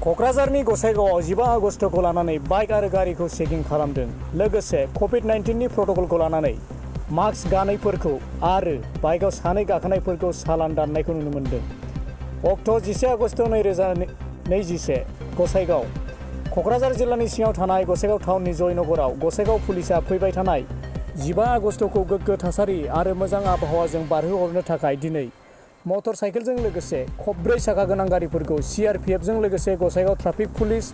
क'क्राझारनि गसाइगावआव 15 आगस्टखौ लानानै बाइक आरो गारिखौ चेकिं खालामदों। लोगोसे कभिड-19 प्रट'कलखौ लानानै मास्क गानैफोरखौ आरो बाइकआव सानै गाखोनायफोरखौ चालान दाननायखौ नुनो मोन्दों। अक्ट' 11 आगस्ट 2021 गसाइगाव क'क्राझार जिल्लानि सिङाव थानाय गसाइगाव टाउननि जयनगराव गसाइगाव पुलिसआ फैबाय थानाय 15 आगस्टखौ गोग्गो थासारि आरो मोजां आबहावाजों बारहोहरनो थाखाय दिनै मटर साइकेलजों लोगोसे खबब्रै साखा गोनां गारिफोरखौ CRPFजों लोगोसे गसाइगाव ट्राफिक पुलिस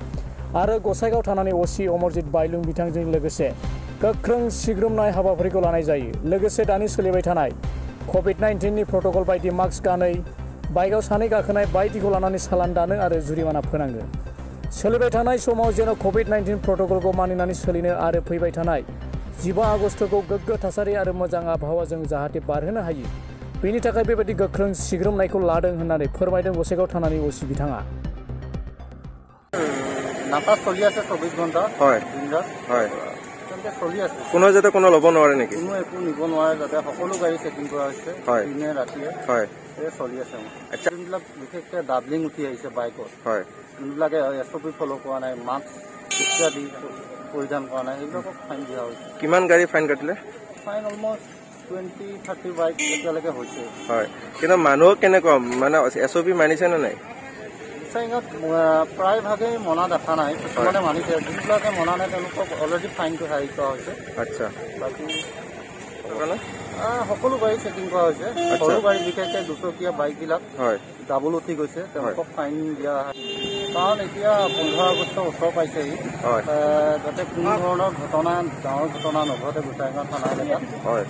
आरो गसाइगाव थानानै असि अमरजित बायलुं बिथांजों लोगोसे गोख्रों सिग्रोमनाय हाबाफारिखौ लानाय जायो। लोगोसे दानि सोलिबाय थानाय कभिड-19 प्रट'कल बायदि मास्क गानै बाइकआव सानै गाखोनाय बायदिखौ लानानै चालान दानो आरो जुरिमाना फोनाङो। सोलिबाय थानाय समाव जेन' कभिड-19 प्रट'कलखौ मानिनानै सोलिनो आरो फैबाय थानाय 15 आगस्टखौ गोग्गो थासारि आरो मोजां आबहावाजों जाहाथे बारहोनो हायो, बेनि थाखाय बेबायदि गोख्रों सिग्रोमनायखौ लादों होननानै फोरमायदों गसाइगाव थानानि असि बिथाङा। नाका চলি আছে 24 ঘণ্টা হয় দিনৰাত হয় তেন্তে চলি আছে কোনো যাতে কোনো ল'ব নোৱাৰে নেকি কোনো একো নিব নোৱাৰে যাতে সকলো গাড়ী চেকিং কৰা হৈছে হয় দিনে ৰাতিয়ে হয় এই চলি আছে আচ্ছা যোনবিলাক বিশেষকৈ ডাবলিং উঠি আহিছে বাইকত হয় যোনবিলাকে SOP ফ'ল' কৰা নাই মাস্ক ইত্যাদি পৰিধান কৰা নাই সেইবিলাকক ফাইন দিয়া হৈছে কিমান গাড়ী ফাইন কাটিলে ফাইন অলমষ্ট 20-30 বাইক এতিয়ালৈকে হৈছে হয় কিন্তু মানুহ কেনেকুৱা মানে SOP মানিছে নে নাই গোসাইগাঁৱত প্ৰায়ভাগেই মনা দেখা নাই কিছুমানে মানিছে যোনবিলাকে মনা নাই তেওঁলোকক অলৰেডি ফাইনটো হাৰি কৰা হৈছে আচ্ছা বাকী সকলো গাড়ী চেকিং কৰা হৈছে সৰু গাড়ী বিশেষকৈ দুচকীয়া বাইকবিলাক হয় ডাবল উঠি গৈছে তেওঁলোকক ফাইন দিয়া কাৰণ এতিয়া 15 আগষ্ট ওচৰ পাইছেহি যাতে কোনো ধৰণৰ ঘটনা ডাঙৰ ঘটনা নঘটে গোসাইগাঁও থানা এলেকাত হয়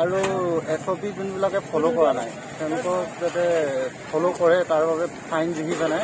আৰু SOP যোনবিলাকে ফ'ল' কৰা নাই তেওঁলোকক যাতে ফ'ল' কৰে তাৰ বাবে ফাইন বিহি পেলাই